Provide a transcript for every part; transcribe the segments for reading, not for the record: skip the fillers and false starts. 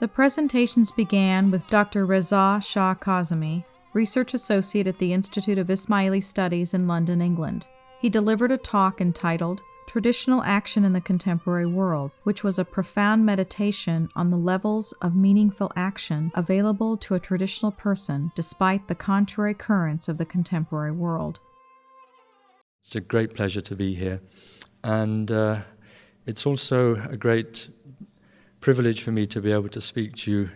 The presentations began with Dr. Reza Shah Kazemi, Research Associate at the Institute of Ismaili Studies in London, England. He delivered a talk entitled Traditional Action in the Contemporary World, which was a profound meditation on the levels of meaningful action available to a traditional person despite the contrary currents of the contemporary world. It's a great pleasure to be here, and it's also a great privilege for me to be able to speak to you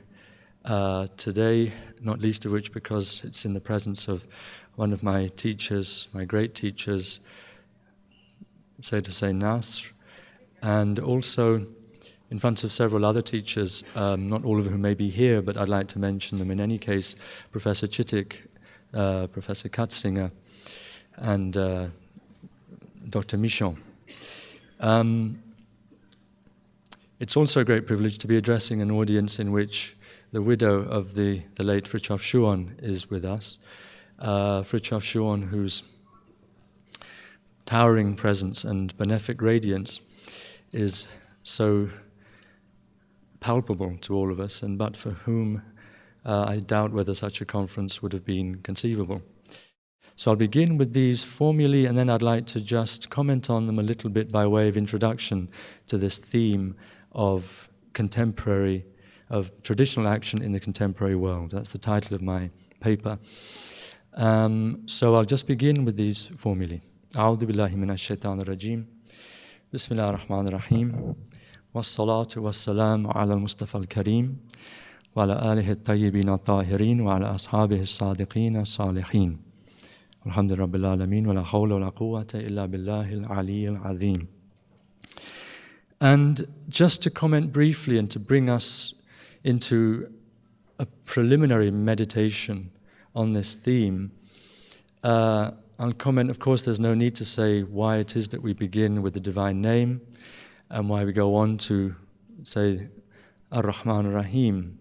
today, not least of which because it's in the presence of one of my teachers, my great teachers, Sayyid Hussein Nasr, and also in front of several other teachers, not all of whom may be here, but I'd like to mention them in any case, Professor Chittick, Professor Katzinger, and Dr. Michon. It's also a great privilege to be addressing an audience in which the widow of the late Frithjof Schuon is with us. Frithjof Schuon, whose towering presence and benefic radiance is so palpable to all of us, and but for whom I doubt whether such a conference would have been conceivable. So I'll begin with these formulae, and then I'd like to just comment on them a little bit by way of introduction to this theme of traditional action in the contemporary world. That's the title of my paper. So I'll just begin with these formulae. أعوذ بالله من الشيطان الرجيم بسم الله الرحمن الرحيم والصلاة والسلام على المصطفى الكريم وعلى آله الطيبين الطاهرين وعلى أصحابه الصادقين الصالحين الحمد لله رب العالمين ولا حول ولا قوة إلا بالله العلي العظيم. And just to comment briefly and to bring us into a preliminary meditation on this theme, I'll comment, of course, there's no need to say why it is that we begin with the divine name and why we go on to say Ar-Rahman Ar-Rahim,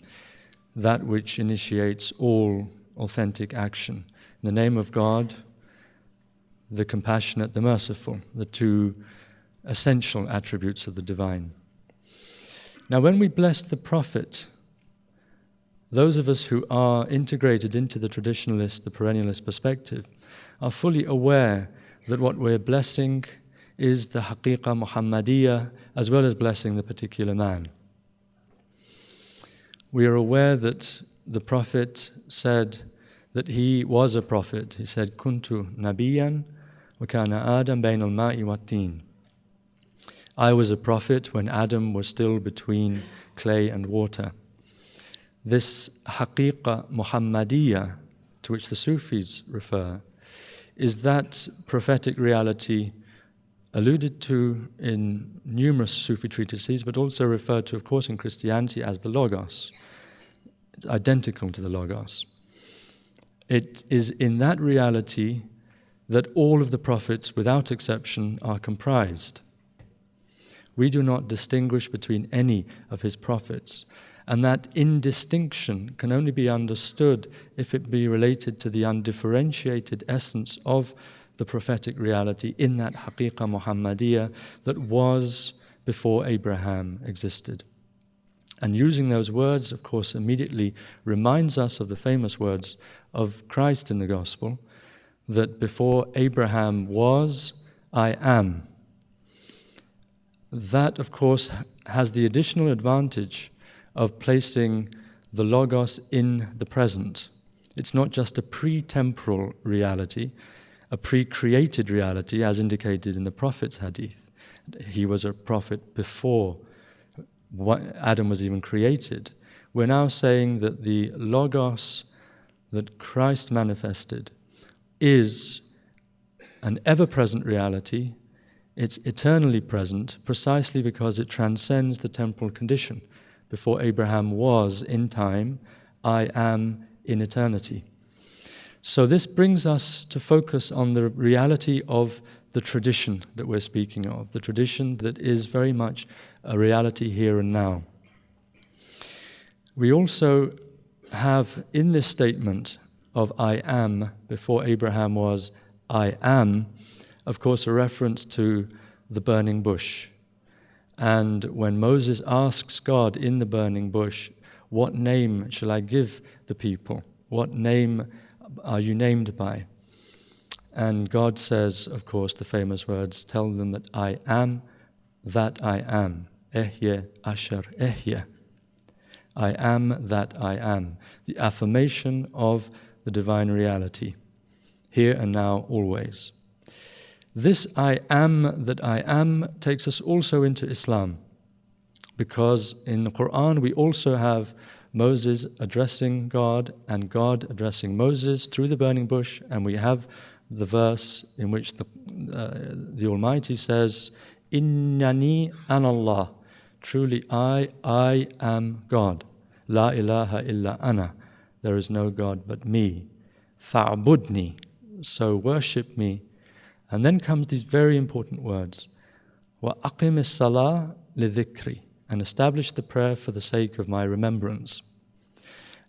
that which initiates all authentic action. In the name of God, the compassionate, the merciful, the two essential attributes of the divine. Now, when we bless the Prophet, those of us who are integrated into the traditionalist, the perennialist perspective, are fully aware that what we're blessing is the Haqiqa Muhammadiyya, as well as blessing the particular man. We are aware that the Prophet said that he was a prophet. He said, Kuntu Nabiyan wa kana Adam bayn al-ma'i wa tin. I was a prophet when Adam was still between clay and water. This Haqiqa Muhammadiyya, to which the Sufis refer, is that prophetic reality alluded to in numerous Sufi treatises, but also referred to, of course, in Christianity as the Logos. It's identical to the Logos. It is in that reality that all of the prophets, without exception, are comprised. We do not distinguish between any of his prophets, and that indistinction can only be understood if it be related to the undifferentiated essence of the prophetic reality in that Haqiqa Muhammadiyya that was before Abraham existed. And using those words, of course, immediately reminds us of the famous words of Christ in the Gospel, that before Abraham was, I am. That, of course, has the additional advantage of placing the Logos in the present. It's not just a pre-temporal reality, a pre-created reality, as indicated in the Prophet's hadith. He was a prophet before Adam was even created. We're now saying that the Logos that Christ manifested is an ever-present reality. It's eternally present precisely because it transcends the temporal condition. Before Abraham was in time, I am in eternity. So this brings us to focus on the reality of the tradition that we're speaking of, the tradition that is very much a reality here and now. We also have in this statement of I am, before Abraham was, I am, of course, a reference to the burning bush. And when Moses asks God in the burning bush, What name shall I give the people? What name are you named by? And God says, of course, the famous words, tell them that I am that I am. Ehye Asher Ehye. I am that I am. The affirmation of the divine reality, here and now, always. This I am that I am takes us also into Islam, because in the Quran we also have Moses addressing God and God addressing Moses through the burning bush, and we have the verse in which the Almighty says, Innani anallah, truly I am God. La ilaha illa ana, there is no God but me. Fa'budni, so worship me. And then comes these very important words, Wa aqim as-salah li dhikri, and establish the prayer for the sake of my remembrance.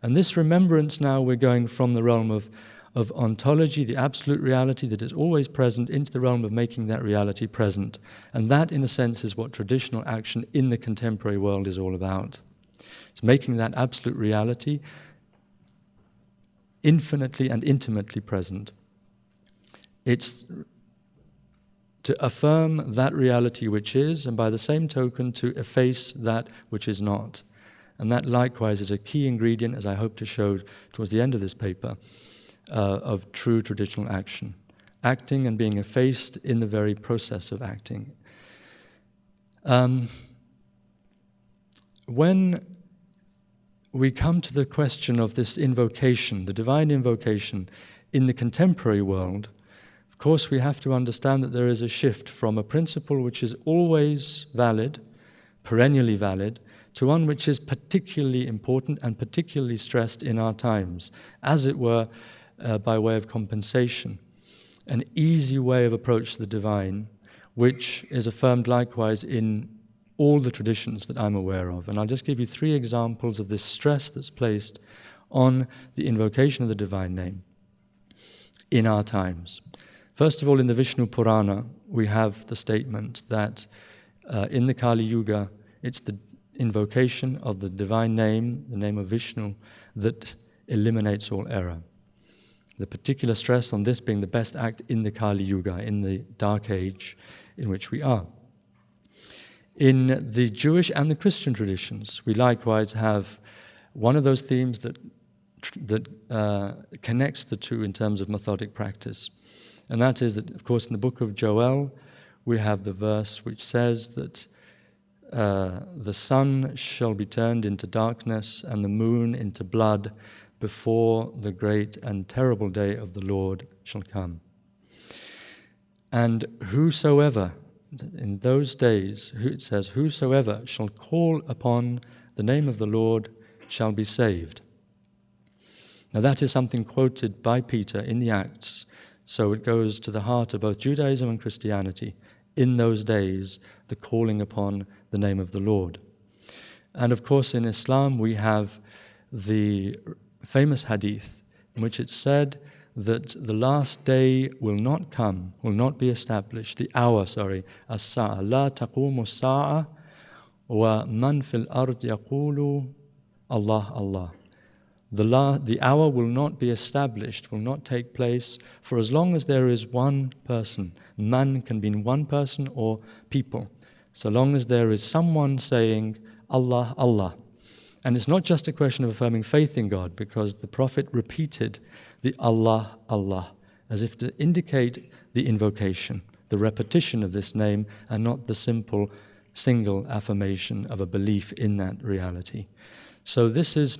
And this remembrance now, we're going from the realm of ontology, the absolute reality that is always present, into the realm of making that reality present. And that, in a sense, is what traditional action in the contemporary world is all about. It's making that absolute reality infinitely and intimately present. It's to affirm that reality which is, and by the same token to efface that which is not. And that likewise is a key ingredient, as I hope to show towards the end of this paper, of true traditional action. Acting and being effaced in the very process of acting. When we come to the question of this invocation, the divine invocation in the contemporary world, of course we have to understand that there is a shift from a principle which is always valid, perennially valid, to one which is particularly important and particularly stressed in our times, as it were, by way of compensation. An easy way of approach to the divine, which is affirmed likewise in all the traditions that I'm aware of. And I'll just give you 3 examples of this stress that's placed on the invocation of the divine name in our times. First of all, in the Vishnu Purana, we have the statement that in the Kali Yuga, it's the invocation of the divine name, the name of Vishnu, that eliminates all error. The particular stress on this being the best act in the Kali Yuga, in the dark age in which we are. In the Jewish and the Christian traditions, we likewise have one of those themes that connects the two in terms of methodic practice. And that is that, of course, in the book of Joel, we have the verse which says that the sun shall be turned into darkness and the moon into blood before the great and terrible day of the Lord shall come. And whosoever, in those days, it says, whosoever shall call upon the name of the Lord shall be saved. Now that is something quoted by Peter in the Acts, so it goes to the heart of both Judaism and Christianity. In those days, the calling upon the name of the Lord. And of course in Islam we have the famous hadith in which it's said that the last day will not come, will not be established, the hour, as-sa'a, la taqumu as-sa'a wa man fil ard yaqulu Allah, Allah. The hour will not be established, will not take place for as long as there is one person. Man can be one person or people. So long as there is someone saying Allah, Allah. And it's not just a question of affirming faith in God, because the Prophet repeated the Allah, Allah, as if to indicate the invocation, the repetition of this name, and not the simple, single affirmation of a belief in that reality. So this is,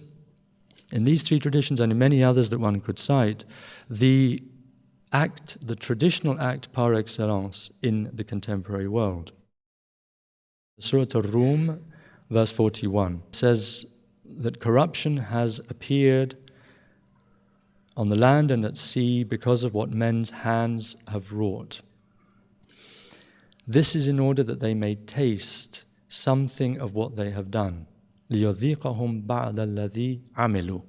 in these 3 traditions and in many others that one could cite, the act, the traditional act par excellence in the contemporary world. Surah Ar-Rum, verse 41, says that corruption has appeared on the land and at sea because of what men's hands have wrought. This is in order that they may taste something of what they have done. لِيُذِيقَهُمْ بَعْدَ الَّذِي عَمِلُوا.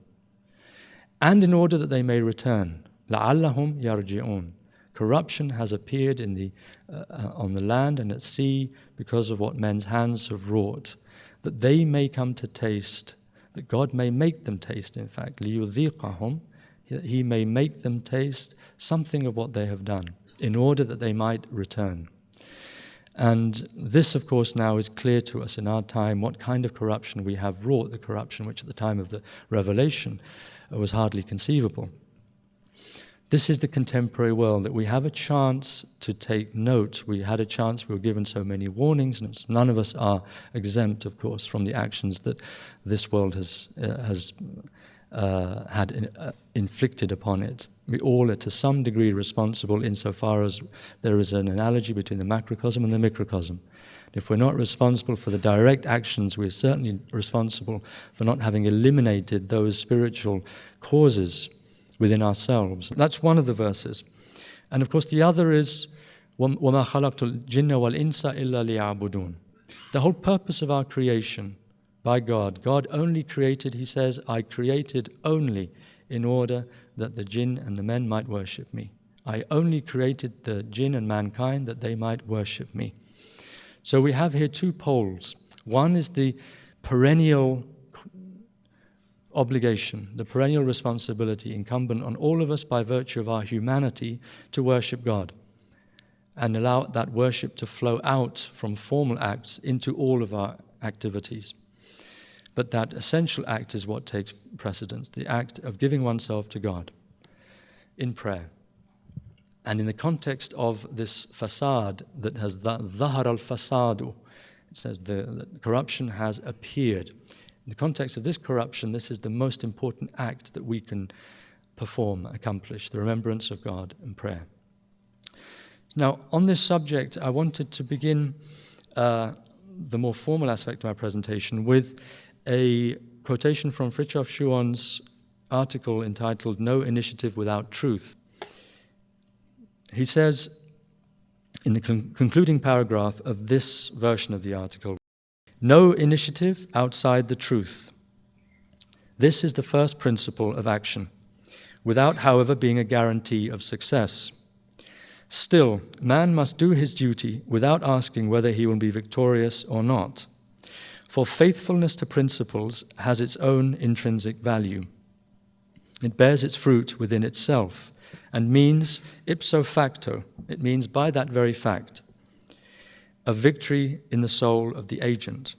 And in order that they may return. لَعَلَّهُمْ يَرْجِعُونَ. Corruption has appeared in on the land and at sea because of what men's hands have wrought, that they may come to taste that God may make them taste, in fact, لِيُذِيقَهُمْ, He may make them taste something of what they have done, in order that they might return. And this, of course, now is clear to us in our time, what kind of corruption we have wrought, the corruption which at the time of the revelation was hardly conceivable. This is the contemporary world, that we have a chance to take note. We had a chance, we were given so many warnings, and none of us are exempt, of course, from the actions that this world has inflicted upon it. We all are to some degree responsible insofar as there is an analogy between the macrocosm and the microcosm. If we're not responsible for the direct actions, we're certainly responsible for not having eliminated those spiritual causes within ourselves. That's one of the verses. And of course the other is وَمَا خَلَقْتُ الْجِنَّ وَالْإِنسَ إِلَّا لِيَعْبُدُونَ. The whole purpose of our creation by God only created, he says, I created only in order that the jinn and the men might worship me. I only created the jinn and mankind that they might worship me. So we have here two poles. One is the perennial obligation, the perennial responsibility incumbent on all of us by virtue of our humanity to worship God and allow that worship to flow out from formal acts into all of our activities. But that essential act is what takes precedence, the act of giving oneself to God in prayer. And in the context of this fasad that has ظهر الفساد, it says the corruption has appeared. In the context of this corruption, this is the most important act that we can perform, accomplish, the remembrance of God and prayer. Now, on this subject, I wanted to begin the more formal aspect of my presentation with a quotation from Frithjof Schuon's article entitled No Initiative Without Truth. He says in the concluding paragraph of this version of the article, no initiative outside the truth. This is the first principle of action, without, however, being a guarantee of success. Still, man must do his duty without asking whether he will be victorious or not. For faithfulness to principles has its own intrinsic value. It bears its fruit within itself and means ipso facto, it means by that very fact, a victory in the soul of the agent.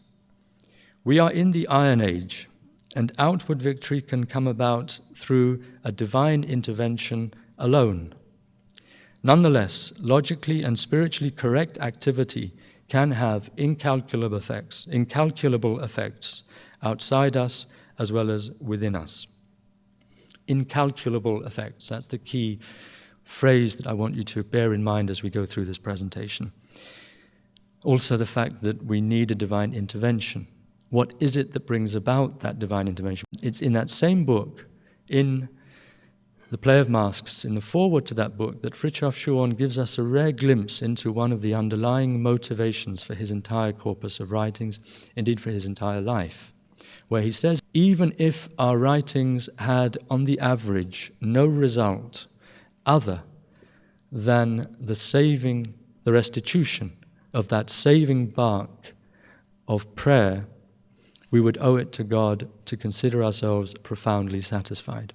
We are in the Iron Age, and outward victory can come about through a divine intervention alone. Nonetheless, logically and spiritually correct activity can have incalculable effects outside us as well as within us. Incalculable effects, that's the key phrase that I want you to bear in mind as we go through this presentation. Also the fact that we need a divine intervention. What is it that brings about that divine intervention? It's in that same book, in The Play of Masks, in the foreword to that book, that Frithjof Schuon gives us a rare glimpse into one of the underlying motivations for his entire corpus of writings, indeed for his entire life, where he says, even if our writings had, on the average, no result other than the restitution of that saving bark of prayer, we would owe it to God to consider ourselves profoundly satisfied.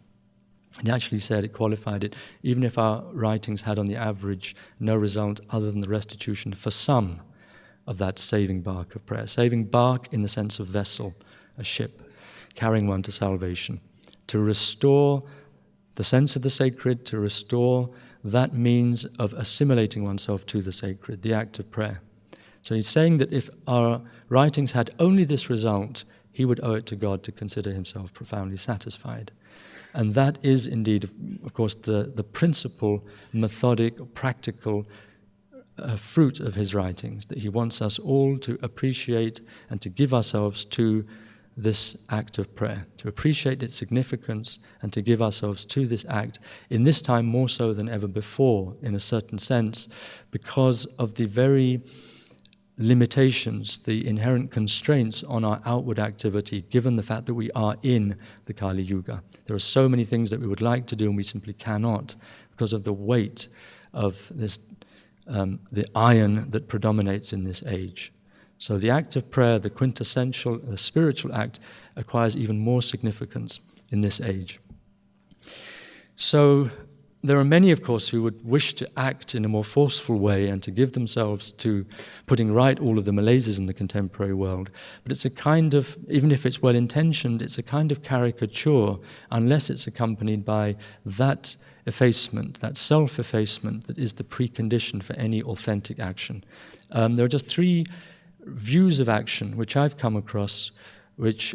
He actually said, it qualified it, even if our writings had on the average no result other than the restitution for some of that saving bark of prayer. Saving bark in the sense of vessel, a ship, carrying one to salvation. To restore the sense of the sacred, to restore that means of assimilating oneself to the sacred, the act of prayer. So he's saying that if our writings had only this result, he would owe it to God to consider himself profoundly satisfied. And that is indeed, of course, the principal, methodic, practical fruit of his writings, that he wants us all to appreciate and to give ourselves to this act of prayer, to appreciate its significance and to give ourselves to this act, in this time more so than ever before, in a certain sense, because of the very limitations, the inherent constraints on our outward activity, given the fact that we are in the Kali Yuga. There are so many things that we would like to do and we simply cannot because of the weight of this, the iron that predominates in this age. So the act of prayer, the quintessential, the spiritual act, acquires even more significance in this age. So there are many, of course, who would wish to act in a more forceful way and to give themselves to putting right all of the malaises in the contemporary world. But it's a kind of, even if it's well-intentioned, it's a kind of caricature unless it's accompanied by that effacement, that self-effacement that is the precondition for any authentic action. There are just three views of action which I've come across which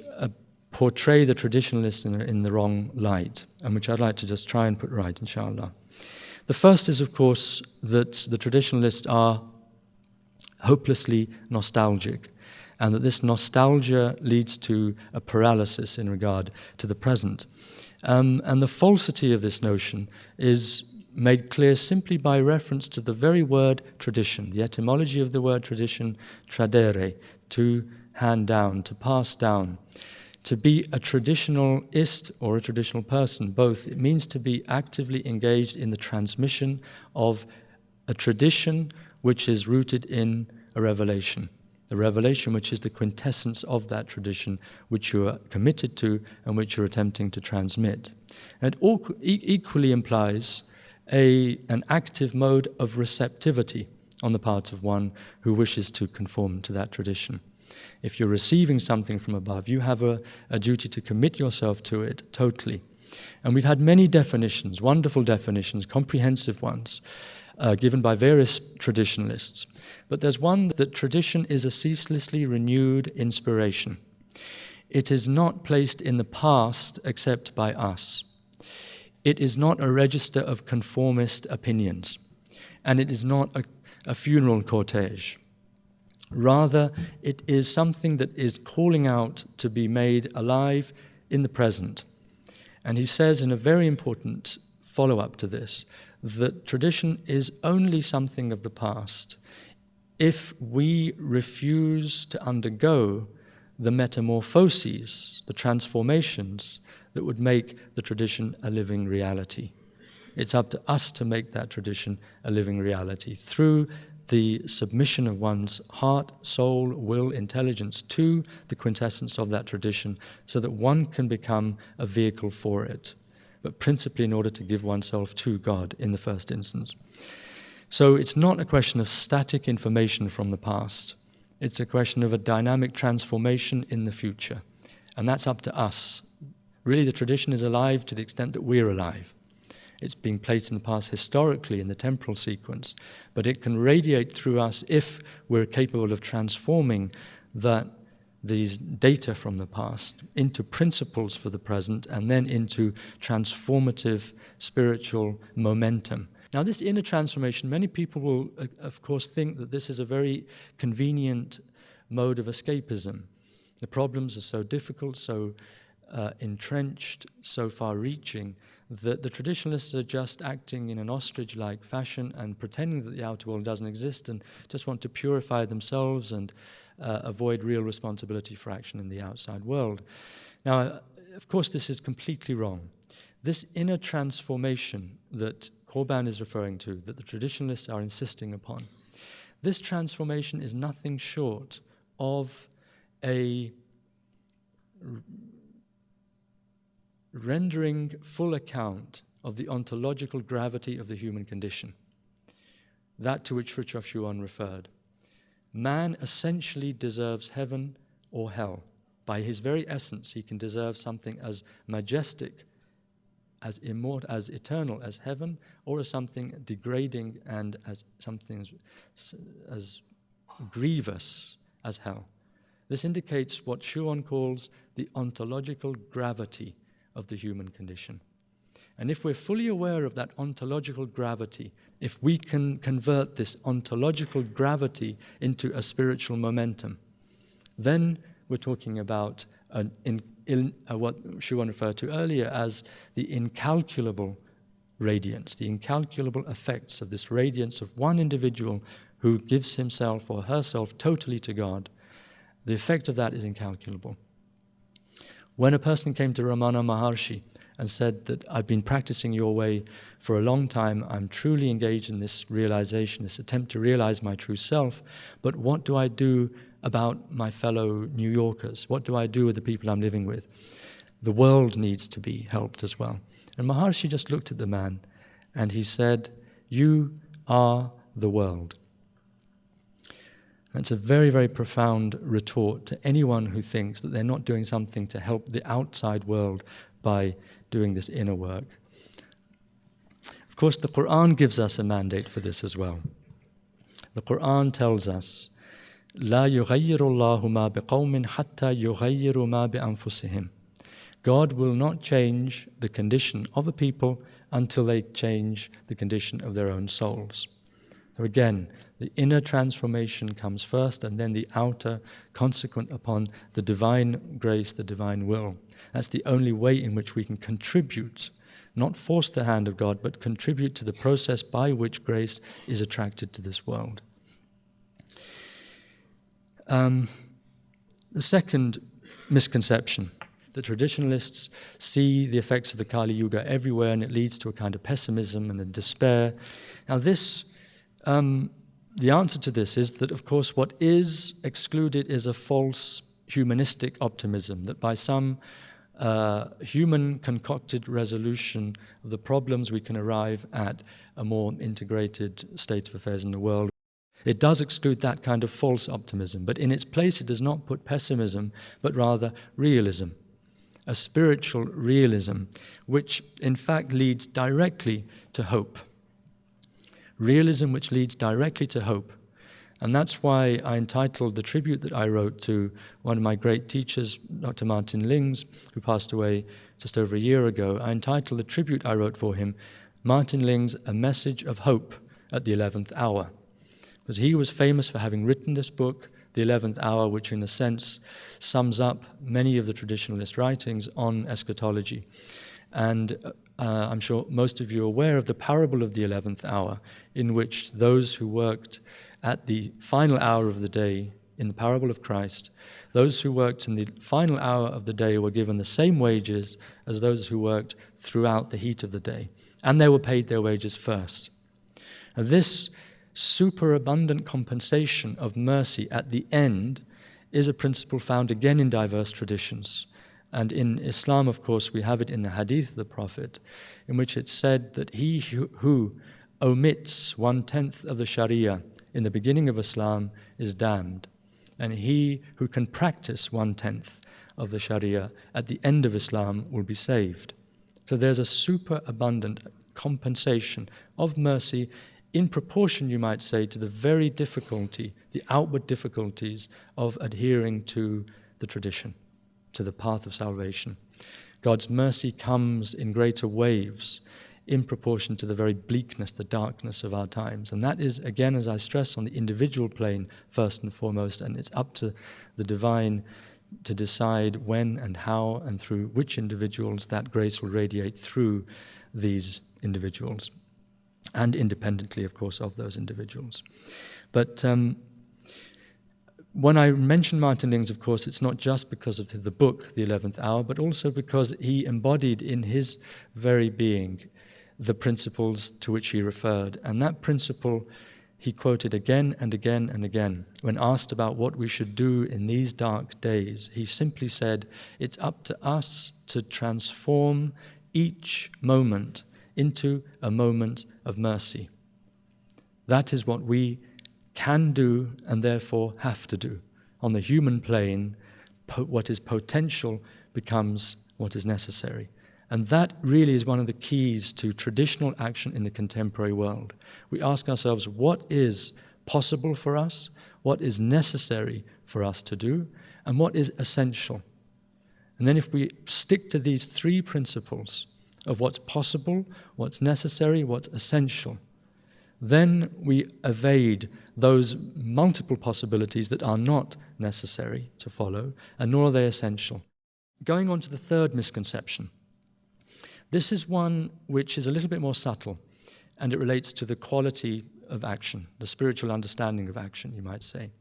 portray the traditionalist in the wrong light, and which I'd like to just try and put right, inshallah. The first is, of course, that the traditionalists are hopelessly nostalgic, and that this nostalgia leads to a paralysis in regard to the present. And the falsity of this notion is made clear simply by reference to the very word tradition, the etymology of the word tradition, tradere, to hand down, to pass down. To be a traditionalist or a traditional person, both, it means to be actively engaged in the transmission of a tradition which is rooted in a revelation. The revelation which is the quintessence of that tradition which you are committed to and which you're attempting to transmit. And it equally implies an active mode of receptivity on the part of one who wishes to conform to that tradition. If you're receiving something from above, you have a duty to commit yourself to it totally. And we've had many definitions, wonderful definitions, comprehensive ones, given by various traditionalists. But there's one that tradition is a ceaselessly renewed inspiration. It is not placed in the past except by us. It is not a register of conformist opinions, and it is not a funeral cortege. Rather, it is something that is calling out to be made alive in the present. And he says in a very important follow-up to this, that tradition is only something of the past if we refuse to undergo the metamorphoses, the transformations that would make the tradition a living reality. It's up to us to make that tradition a living reality through the submission of one's heart, soul, will, intelligence to the quintessence of that tradition so that one can become a vehicle for it, but principally in order to give oneself to God in the first instance. So it's not a question of static information from the past. It's a question of a dynamic transformation in the future. And that's up to us. Really, the tradition is alive to the extent that we're alive. It's being placed in the past historically in the temporal sequence, but it can radiate through us if we're capable of transforming these data from the past into principles for the present and then into transformative spiritual momentum. Now, this inner transformation, many people will, of course, think that this is a very convenient mode of escapism. The problems are so difficult, so entrenched, so far-reaching, that the traditionalists are just acting in an ostrich-like fashion and pretending that the outer world doesn't exist and just want to purify themselves and avoid real responsibility for action in the outside world. Now, of course, this is completely wrong. This inner transformation that Korban is referring to, that the traditionalists are insisting upon, this transformation is nothing short of a rendering full account of the ontological gravity of the human condition, that to which Frithjof Schuon referred. Man essentially deserves heaven or hell. By his very essence, he can deserve something as majestic, as immortal, as eternal as heaven, or as something degrading and as something as grievous as hell. This indicates what Schuon calls the ontological gravity of the human condition. And if we're fully aware of that ontological gravity, if we can convert this ontological gravity into a spiritual momentum, then we're talking about what Schuon referred to earlier as the incalculable radiance, the incalculable effects of this radiance of one individual who gives himself or herself totally to God. The effect of that is incalculable. When a person came to Ramana Maharshi and said that I've been practicing your way for a long time, I'm truly engaged in this realization, this attempt to realize my true self, but what do I do about my fellow New Yorkers? What do I do with the people I'm living with? The world needs to be helped as well. And Maharshi just looked at the man and he said, "You are the world." That's a very, very profound retort to anyone who thinks that they're not doing something to help the outside world by doing this inner work. Of course, the Quran gives us a mandate for this as well. The Quran tells us, "La yughayyiru Allahu ma biqawmin hatta yughayyiru ma bi anfusihim." God will not change the condition of a people until they change the condition of their own souls. So again, the inner transformation comes first and then the outer, consequent upon the divine grace, the divine will. That's the only way in which we can contribute, not force the hand of God, but contribute to the process by which grace is attracted to this world. The second misconception, the traditionalists see the effects of the Kali Yuga everywhere and it leads to a kind of pessimism and a despair. Now this, the answer to this is that, of course, what is excluded is a false humanistic optimism, that by some human concocted resolution of the problems we can arrive at a more integrated state of affairs in the world. It does exclude that kind of false optimism, but in its place it does not put pessimism, but rather realism, a spiritual realism, which in fact leads directly to hope. Realism which leads directly to hope. And that's why I entitled the tribute that I wrote to one of my great teachers, Dr. Martin Lings, who passed away just over a year ago. I entitled the tribute I wrote for him, "Martin Lings, A Message of Hope at the 11th Hour." Because he was famous for having written this book, The 11th Hour, which in a sense sums up many of the traditionalist writings on eschatology. And I'm sure most of you are aware of the parable of the 11th hour, in which those who worked at the final hour of the day in the parable of Christ, those who worked in the final hour of the day were given the same wages as those who worked throughout the heat of the day. And they were paid their wages first. And this superabundant compensation of mercy at the end is a principle found again in diverse traditions. And in Islam, of course, we have it in the hadith of the Prophet, in which it's said that he who omits 1/10 of the Sharia in the beginning of Islam is damned. And he who can practice 1/10 of the Sharia at the end of Islam will be saved. So there's a superabundant compensation of mercy in proportion, you might say, to the very difficulty, the outward difficulties of adhering to the tradition, to the path of salvation. God's mercy comes in greater waves in proportion to the very bleakness, the darkness of our times. And that is, again, as I stress, on the individual plane first and foremost, and it's up to the divine to decide when and how and through which individuals that grace will radiate through these individuals, and independently, of course, of those individuals. But when I mention Martin Lings, of course, it's not just because of the book, The 11th Hour, but also because he embodied in his very being the principles to which he referred. And that principle he quoted again and again and again. When asked about what we should do in these dark days, he simply said, it's up to us to transform each moment into a moment of mercy. That is what we can do and therefore have to do. On the human plane, what is potential becomes what is necessary. And that really is one of the keys to traditional action in the contemporary world. We ask ourselves, what is possible for us, what is necessary for us to do, and what is essential? And then if we stick to these three principles of what's possible, what's necessary, what's essential, then we evade those multiple possibilities that are not necessary to follow, and nor are they essential. Going on to the third misconception. This is one which is a little bit more subtle, and it relates to the quality of action, the spiritual understanding of action, you might say.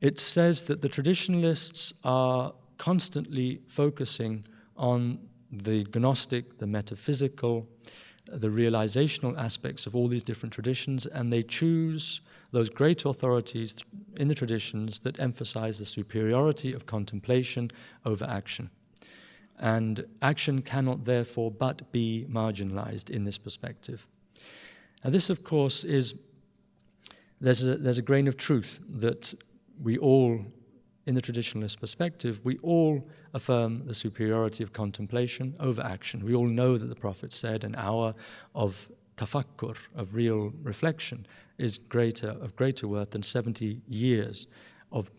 It says that the traditionalists are constantly focusing on the Gnostic, the metaphysical, the realizational aspects of all these different traditions, and they choose those great authorities in the traditions that emphasize the superiority of contemplation over action. And action cannot therefore but be marginalized in this perspective. Now this, of course, there's a grain of truth that we all, in the traditionalist perspective, we all affirm the superiority of contemplation over action. We all know that the Prophet said an hour of tafakkur, of real reflection, is of greater worth than 70 years of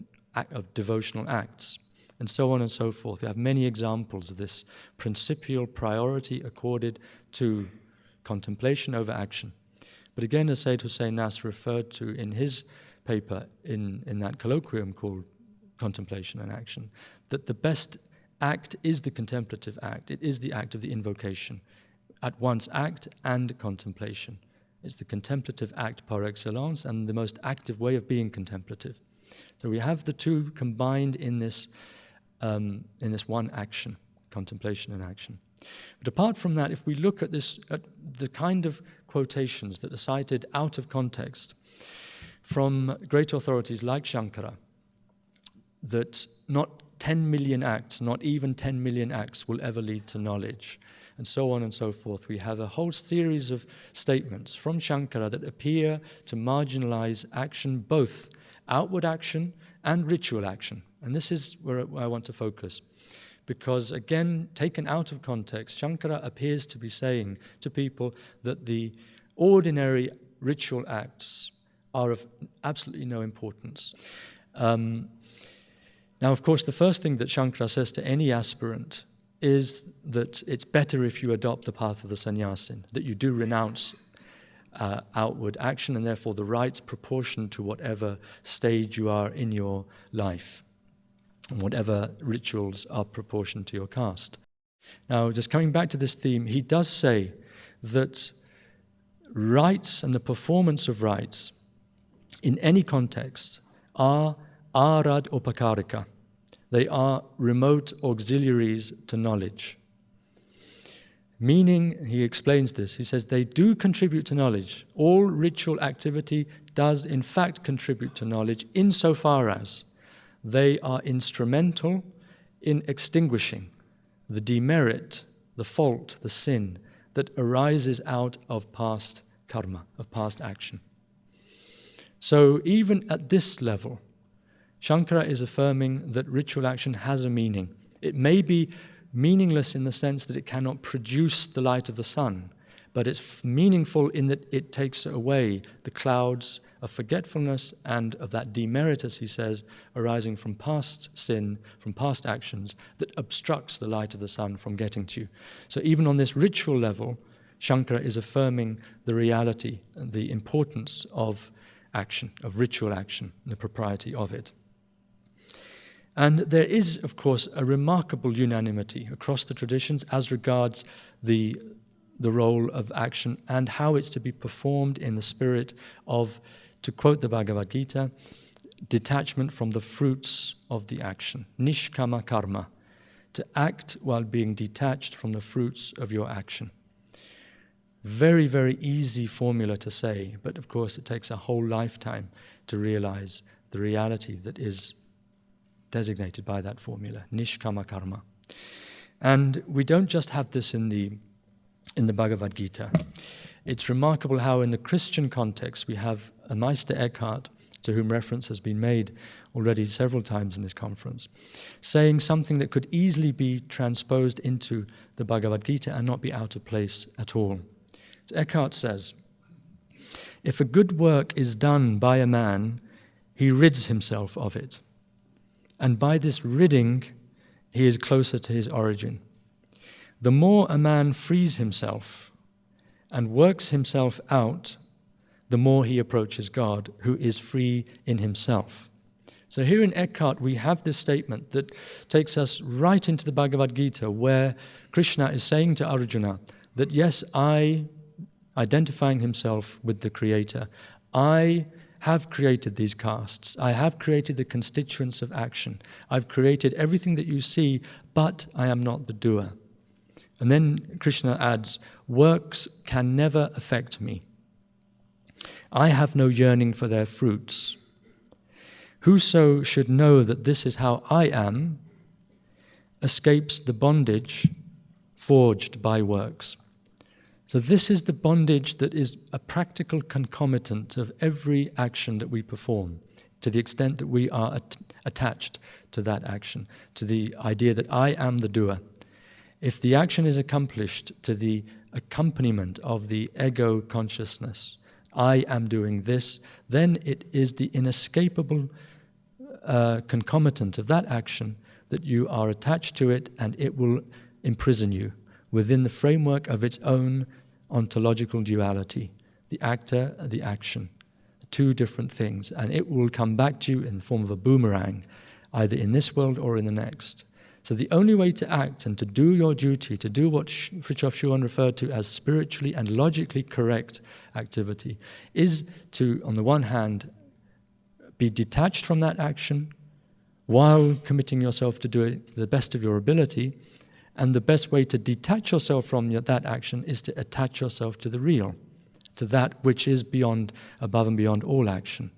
devotional acts, and so on and so forth. We have many examples of this principial priority accorded to contemplation over action. But again, as Sayyid Hussein Nasr referred to in his paper in that colloquium called Contemplation and Action, that the best act is the contemplative act. It is the act of the invocation, at once act and contemplation. It's the contemplative act par excellence and the most active way of being contemplative. So we have the two combined in this one action, contemplation and action. But apart from that, if we look at the kind of quotations that are cited out of context from great authorities like Shankara, that not 10 million acts, not even 10 million acts will ever lead to knowledge, and so on and so forth. We have a whole series of statements from Shankara that appear to marginalize action, both outward action and ritual action. And this is where I want to focus. Because again, taken out of context, Shankara appears to be saying to people that the ordinary ritual acts are of absolutely no importance. Now, of course, the first thing that Shankara says to any aspirant is that it's better if you adopt the path of the sannyasin, that you do renounce outward action and therefore the rites proportioned to whatever stage you are in your life, and whatever rituals are proportioned to your caste. Now, just coming back to this theme, he does say that rites and the performance of rites in any context are arad upakarika. They are remote auxiliaries to knowledge. Meaning, he explains this, he says they do contribute to knowledge. All ritual activity does in fact contribute to knowledge insofar as they are instrumental in extinguishing the demerit, the fault, the sin that arises out of past karma, of past action. So even at this level, Shankara is affirming that ritual action has a meaning. It may be meaningless in the sense that it cannot produce the light of the sun, but it's meaningful in that it takes away the clouds of forgetfulness and of that demerit, as he says, arising from past sin, from past actions, that obstructs the light of the sun from getting to you. So even on this ritual level, Shankara is affirming the reality and the importance of action, of ritual action, the propriety of it. And there is, of course, a remarkable unanimity across the traditions as regards the role of action and how it's to be performed in the spirit of, to quote the Bhagavad Gita, detachment from the fruits of the action. Nishkama karma, to act while being detached from the fruits of your action. Very, very easy formula to say, but of course it takes a whole lifetime to realize the reality that is designated by that formula, nishkama karma. And we don't just have this in the Bhagavad Gita. It's remarkable how in the Christian context we have a Meister Eckhart, to whom reference has been made already several times in this conference, saying something that could easily be transposed into the Bhagavad Gita and not be out of place at all. So Eckhart says, if a good work is done by a man, he rids himself of it. And by this ridding, he is closer to his origin. The more a man frees himself and works himself out, the more he approaches God, who is free in himself. So here in Eckhart, we have this statement that takes us right into the Bhagavad Gita, where Krishna is saying to Arjuna that, yes, I, identifying himself with the Creator, I have created these castes. I have created the constituents of action. I've created everything that you see, but I am not the doer. And then Krishna adds, works can never affect me. I have no yearning for their fruits. Whoso should know that this is how I am, escapes the bondage forged by works. So this is the bondage that is a practical concomitant of every action that we perform, to the extent that we are attached to that action, to the idea that I am the doer. If the action is accomplished to the accompaniment of the ego consciousness, I am doing this, then it is the inescapable concomitant of that action that you are attached to it, and it will imprison you within the framework of its own ontological duality, the actor and the action, two different things, and it will come back to you in the form of a boomerang, either in this world or in the next. So the only way to act and to do your duty, to do what Frithjof Schuon referred to as spiritually and logically correct activity, is to, on the one hand, be detached from that action while committing yourself to do it to the best of your ability. And the best way to detach yourself from that action is to attach yourself to the real, to that which is beyond, above and beyond all action.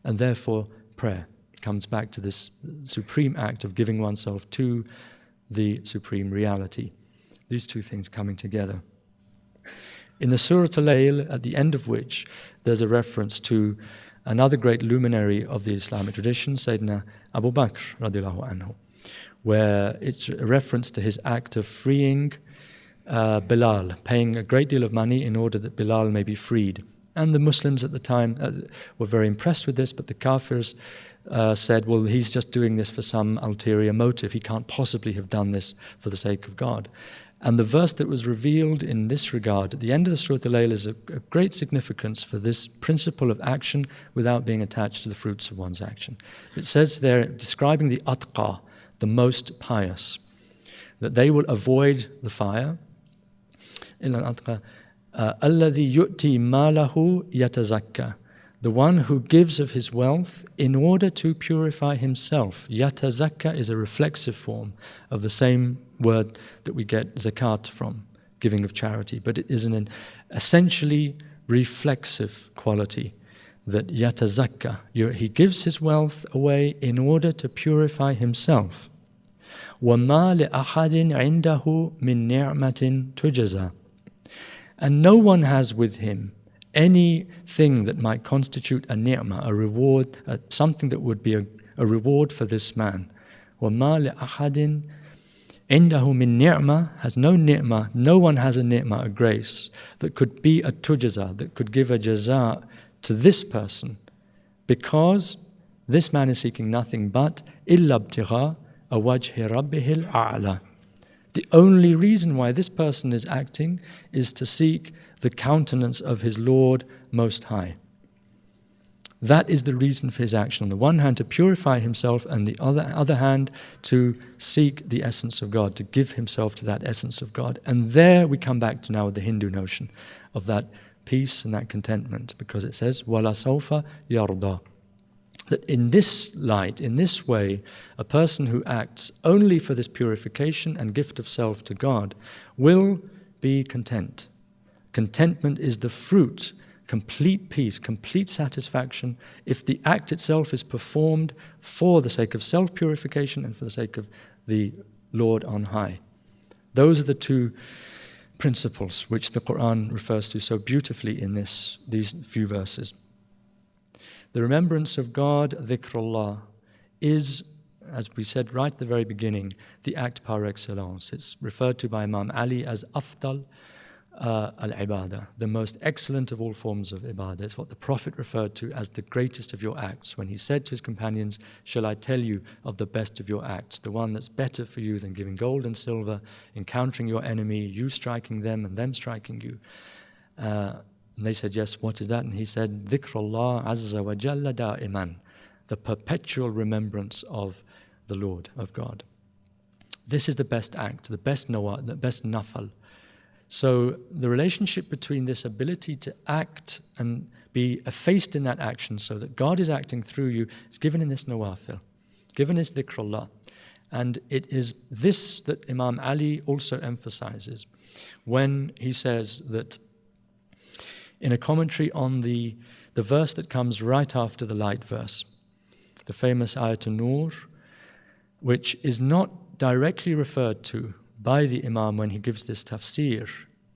And therefore, prayer comes back to this supreme act of giving oneself to the supreme reality. These two things coming together. In the Surah Al-Layl, at the end of which there's a reference to another great luminary of the Islamic tradition, Sayyidina Abu Bakr radiallahu anhu, where it's a reference to his act of freeing Bilal, paying a great deal of money in order that Bilal may be freed. And the Muslims at the time were very impressed with this, but the Kafirs said, well, he's just doing this for some ulterior motive. He can't possibly have done this for the sake of God. And the verse that was revealed in this regard at the end of the Surah Al-Layl is a great significance for this principle of action without being attached to the fruits of one's action. It says there, describing the atqa, the most pious, that they will avoid the fire. الَّذِي يُؤْتِي مَالَهُ يَتَزَكَّى, the one who gives of his wealth in order to purify himself. Yatazakka is a reflexive form of the same word that we get zakat from, giving of charity, but it is an essentially reflexive quality, that yatazakka, he gives his wealth away in order to purify himself. وَمَا لِأَحَدٍ عِنْدَهُ مِنْ نِعْمَةٍ تُجَزَى, and no one has with him anything that might constitute a ni'mah, a reward, something that would be a reward for this man. وَمَا لِأَحَدٍ عِنْدَهُ مِنْ نِعْمَةٍ, has no ni'mah, no one has a ni'mah, a grace, that could be a tujaza, that could give a jaza to this person, because this man is seeking nothing but إِلَّا ابْتِغَاءَ وَجْهِ رَبِّهِ الْأَعْلَى. The only reason why this person is acting is to seek the countenance of his Lord Most High. That is the reason for his action. On the one hand, to purify himself, and the other hand, to seek the essence of God, to give himself to that essence of God. And there we come back to now the Hindu notion of that peace and that contentment, because it says, وَلَا سَوْفَ يَرْضَى, that in this light, in this way, a person who acts only for this purification and gift of self to God will be content. Contentment is the fruit, complete peace, complete satisfaction, if the act itself is performed for the sake of self-purification and for the sake of the Lord on high. Those are the two principles which the Quran refers to so beautifully in these few verses. The remembrance of God, dhikrullah, is, as we said right at the very beginning, the act par excellence. It's referred to by Imam Ali as afdal al-ibadah, the most excellent of all forms of ibadah. It's what the Prophet referred to as the greatest of your acts, when he said to his companions, shall I tell you of the best of your acts, the one that's better for you than giving gold and silver, encountering your enemy, you striking them and them striking you. And they said, yes, what is that? And he said, dhikrullah azza wa jalla da'iman, the perpetual remembrance of the Lord, of God. This is the best act, the best nawah, the best nafal. So the relationship between this ability to act and be effaced in that action so that God is acting through you is given in this nawafil, given as dhikrullah. And it is this that Imam Ali also emphasizes when he says that in a commentary on the verse that comes right after the light verse, the famous Ayatul Nur, which is not directly referred to by the Imam when he gives this tafsir.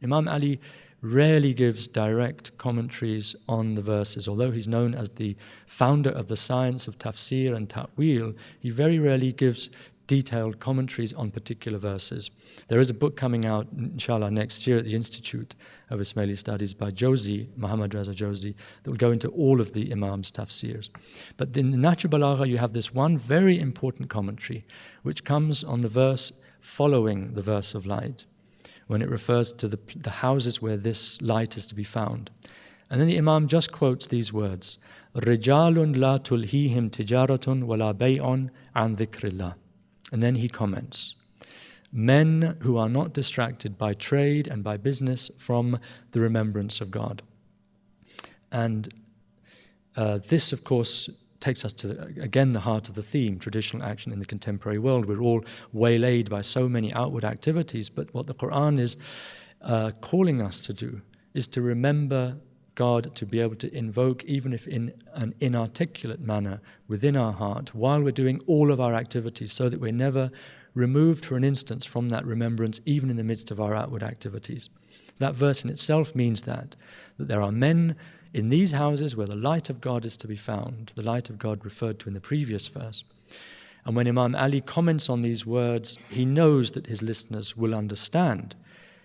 Imam Ali rarely gives direct commentaries on the verses. Although he's known as the founder of the science of tafsir and ta'wil, he very rarely gives detailed commentaries on particular verses. There is a book coming out, inshallah, next year at the Institute of Ismaili Studies by Jozi, Muhammad Reza Jozi, that will go into all of the Imam's tafsirs. But in the Nahj Balagha, you have this one very important commentary, which comes on the verse following the verse of light, when it refers to the houses where this light is to be found. And then the Imam just quotes these words, رِجَالٌ لَا تُلْهِيهِمْ تِجَارَةٌ وَلَا بَيْعٌ عَنْ ذِكْرِ اللَّهِ. And then he comments, men who are not distracted by trade and by business from the remembrance of God. And this, of course, takes us to, again, the heart of the theme, traditional action in the contemporary world. We're all waylaid by so many outward activities, but what the Quran is calling us to do is to remember God, to be able to invoke, even if in an inarticulate manner, within our heart, while we're doing all of our activities, so that we're never removed for an instance from that remembrance, even in the midst of our outward activities. That verse in itself means that there are men in these houses where the light of God is to be found, the light of God referred to in the previous verse. And when Imam Ali comments on these words, he knows that his listeners will understand.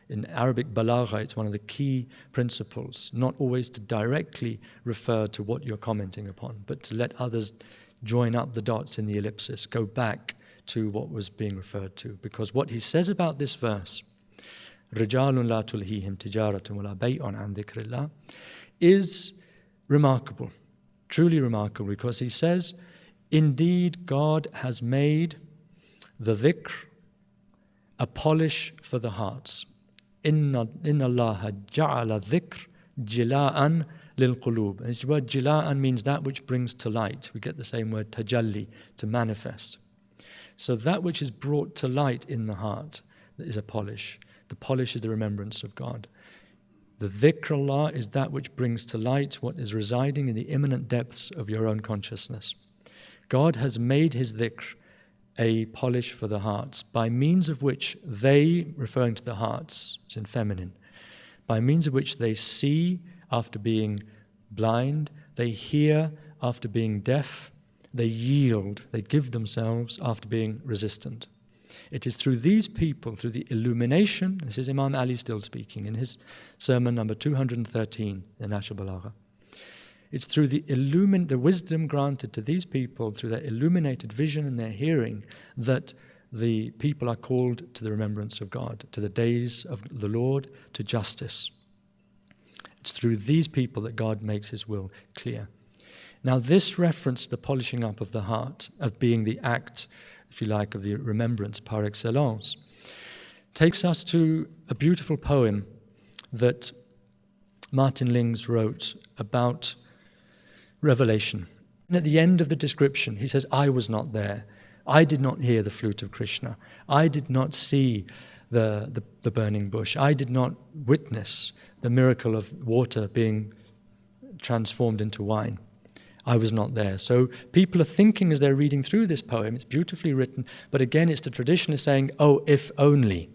In Arabic balagha, it's one of the key principles, not always to directly refer to what you're commenting upon, but to let others join up the dots in the ellipsis, go back to what was being referred to. Because what he says about this verse, رِجَالٌ لَا تُلْهِيهِمْ تِجَارَةٌ وَلَا بَيْعٌ عَنْ ذِكْرِ اللَّهِ, is remarkable, truly remarkable, because he says, indeed God has made the dhikr a polish for the hearts. Inna Allah ja'ala dhikr jila'an lil qulub. And this word jila'an means that which brings to light. We get the same word tajalli, to manifest. So that which is brought to light in the heart is a polish. The polish is the remembrance of God. The dhikr Allah is that which brings to light what is residing in the immanent depths of your own consciousness. God has made his dhikr a polish for the hearts, by means of which they, referring to the hearts, it's in feminine, by means of which they see after being blind, they hear after being deaf, they yield, they give themselves after being resistant. It is through these people, through the illumination, this is Imam Ali still speaking in his sermon number 213 in Nahj Balagha. It's through the wisdom granted to these people, through their illuminated vision and their hearing, that the people are called to the remembrance of God, to the days of the Lord, to justice. It's through these people that God makes his will clear. Now this reference to the polishing up of the heart, of being the act, if you like, of the remembrance par excellence, takes us to a beautiful poem that Martin Lings wrote about Revelation. And at the end of the description, he says, I was not there. I did not hear the flute of Krishna. I did not see the burning bush. I did not witness the miracle of water being transformed into wine. I was not there. So people are thinking as they're reading through this poem, it's beautifully written, but again, it's the traditionalist saying, oh, if only.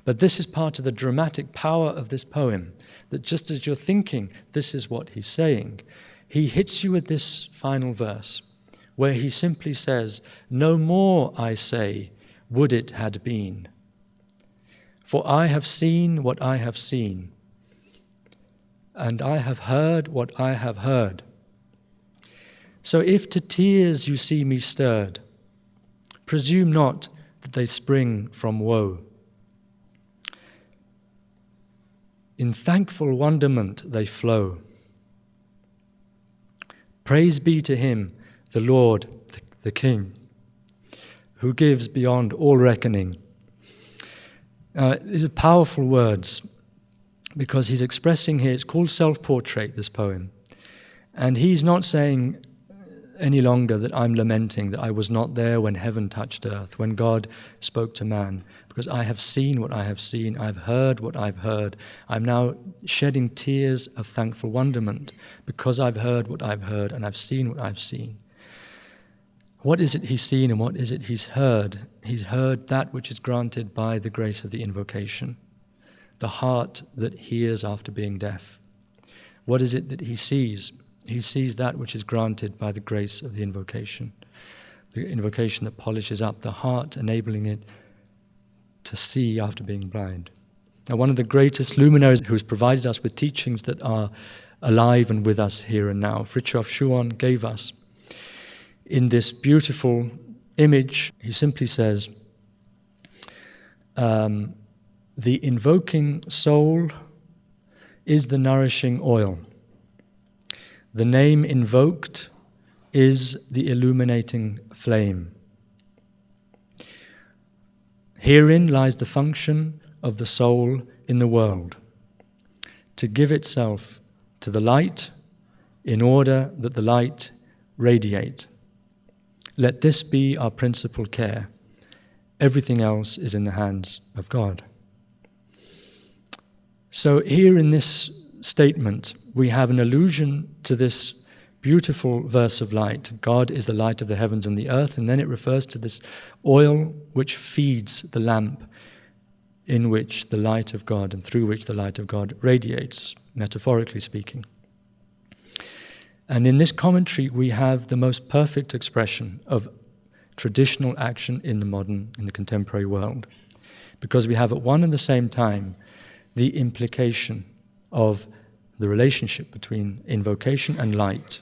But this is part of the dramatic power of this poem, that just as you're thinking, this is what he's saying, he hits you with this final verse, where he simply says, no more, I say, would it had been. For I have seen what I have seen, and I have heard what I have heard. So if to tears you see me stirred, presume not that they spring from woe. In thankful wonderment they flow. Praise be to him, the Lord, the King, who gives beyond all reckoning. These are powerful words, because he's expressing here, it's called self-portrait, this poem. And he's not saying, any longer that I'm lamenting that I was not there when heaven touched earth, when God spoke to man, because I have seen what I have seen, I've heard what I've heard. I'm now shedding tears of thankful wonderment because I've heard what I've heard and I've seen what I've seen. What is it he's seen and what is it he's heard? He's heard that which is granted by the grace of the invocation, the heart that hears after being deaf. What is it that he sees? He sees that which is granted by the grace of the invocation that polishes up the heart, enabling it to see after being blind. Now, one of the greatest luminaries who has provided us with teachings that are alive and with us here and now, Frithjof Schuon, gave us in this beautiful image. He simply says, the invoking soul is the nourishing oil. The name invoked is the illuminating flame. Herein lies the function of the soul in the world, to give itself to the light in order that the light radiate. Let this be our principal care. Everything else is in the hands of God. So here in this statement, we have an allusion to this beautiful verse of light. God is the light of the heavens and the earth, and then it refers to this oil which feeds the lamp in which the light of God and through which the light of God radiates, metaphorically speaking. And in this commentary, we have the most perfect expression of traditional action in the contemporary world, because we have at one and the same time the implication of the relationship between invocation and light,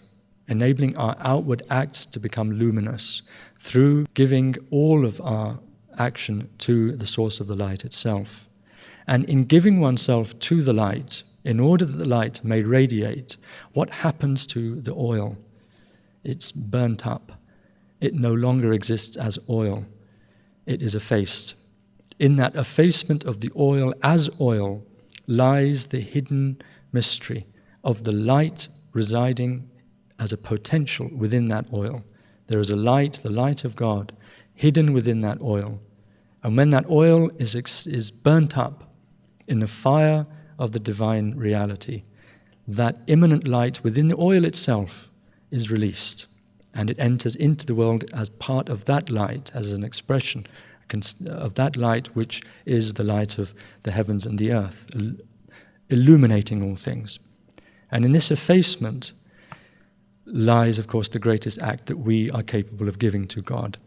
enabling our outward acts to become luminous through giving all of our action to the source of the light itself. And in giving oneself to the light, in order that the light may radiate, what happens to the oil? It's burnt up. It no longer exists as oil. It is effaced. In that effacement of the oil as oil lies the hidden mystery of the light residing as a potential within that oil. There is a light, the light of God, hidden within that oil. And when that oil is burnt up in the fire of the divine reality, that immanent light within the oil itself is released, and it enters into the world as part of that light, as an expression of that light which is the light of the heavens and the earth, illuminating all things. And in this effacement lies, of course, the greatest act that we are capable of giving to God.